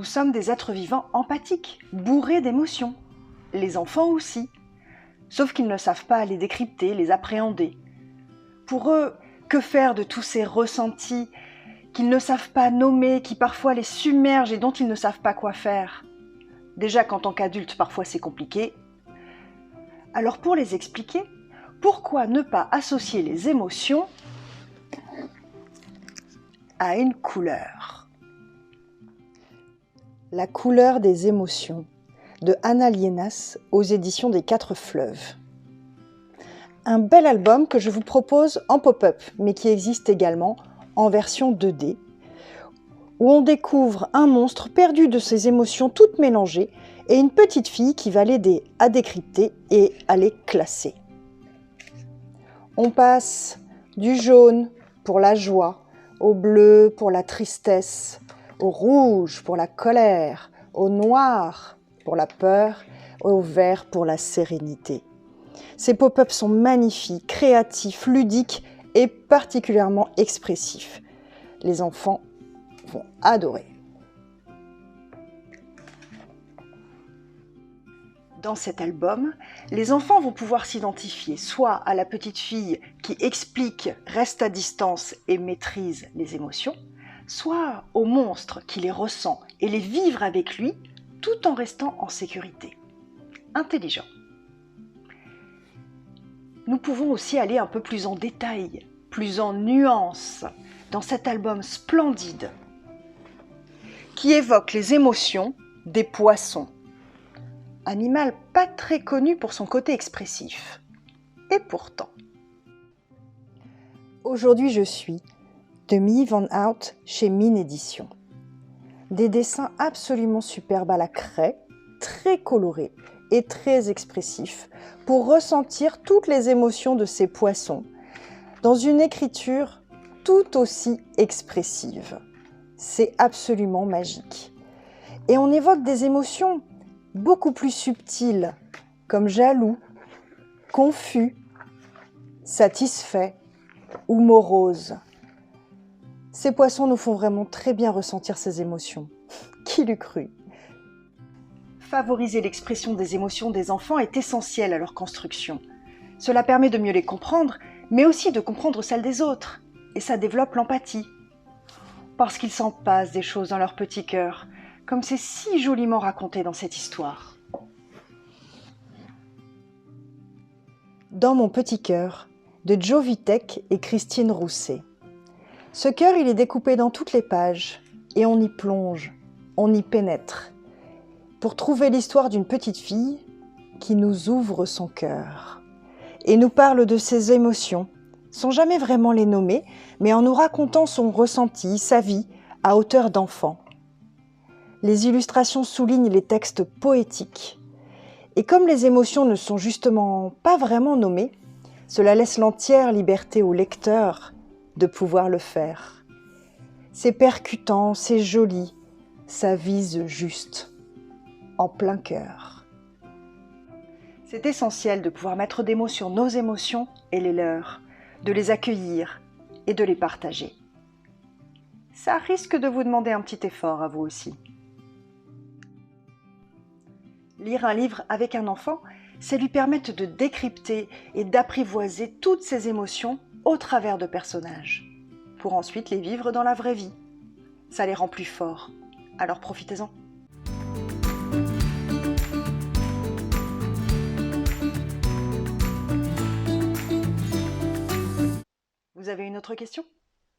Nous sommes des êtres vivants empathiques, bourrés d'émotions. Les enfants aussi. Sauf qu'ils ne savent pas les décrypter, les appréhender. Pour eux, que faire de tous ces ressentis qu'ils ne savent pas nommer, qui parfois les submergent et dont ils ne savent pas quoi faire? Déjà qu'en tant qu'adulte, parfois c'est compliqué. Alors pour les expliquer, pourquoi ne pas associer les émotions à une couleur? La couleur des émotions, de Anna Liénas aux éditions des 4 Fleuves. Un bel album que je vous propose en pop-up, mais qui existe également en version 2D, où on découvre un monstre perdu de ses émotions toutes mélangées et une petite fille qui va l'aider à décrypter et à les classer. On passe du jaune pour la joie, au bleu pour la tristesse, au rouge pour la colère, au noir pour la peur, au vert pour la sérénité. Ces pop-ups sont magnifiques, créatifs, ludiques et particulièrement expressifs. Les enfants vont adorer. Dans cet album, les enfants vont pouvoir s'identifier soit à la petite fille qui explique, reste à distance et maîtrise les émotions, soit au monstre qui les ressent et les vivre avec lui tout en restant en sécurité. Intelligent. Nous pouvons aussi aller un peu plus en détail, plus en nuances, dans cet album splendide qui évoque les émotions des poissons. Animal pas très connu pour son côté expressif. Et pourtant. Aujourd'hui, je suis de Mie Van Hout chez Mine Édition. Des dessins absolument superbes à la craie, très colorés et très expressifs pour ressentir toutes les émotions de ces poissons dans une écriture tout aussi expressive. C'est absolument magique. Et on évoque des émotions beaucoup plus subtiles, comme jaloux, confus, satisfait ou morose. Ces poissons nous font vraiment très bien ressentir ces émotions. Qui l'eût cru? Favoriser l'expression des émotions des enfants est essentiel à leur construction. Cela permet de mieux les comprendre, mais aussi de comprendre celles des autres. Et ça développe l'empathie. Parce qu'il s'en passe des choses dans leur petit cœur, comme c'est si joliment raconté dans cette histoire. Dans mon petit cœur, de Joe Vitek et Christine Rousset. Ce cœur, il est découpé dans toutes les pages, et on y plonge, on y pénètre, pour trouver l'histoire d'une petite fille qui nous ouvre son cœur et nous parle de ses émotions, sans jamais vraiment les nommer, mais en nous racontant son ressenti, sa vie, à hauteur d'enfant. Les illustrations soulignent les textes poétiques. Et comme les émotions ne sont justement pas vraiment nommées, cela laisse l'entière liberté au lecteur de pouvoir le faire. C'est percutant, c'est joli, ça vise juste, en plein cœur. C'est essentiel de pouvoir mettre des mots sur nos émotions et les leurs, de les accueillir et de les partager. Ça risque de vous demander un petit effort à vous aussi. Lire un livre avec un enfant, c'est lui permettre de décrypter et d'apprivoiser toutes ses émotions au travers de personnages, pour ensuite les vivre dans la vraie vie. Ça les rend plus forts, alors profitez-en. Vous avez une autre question ?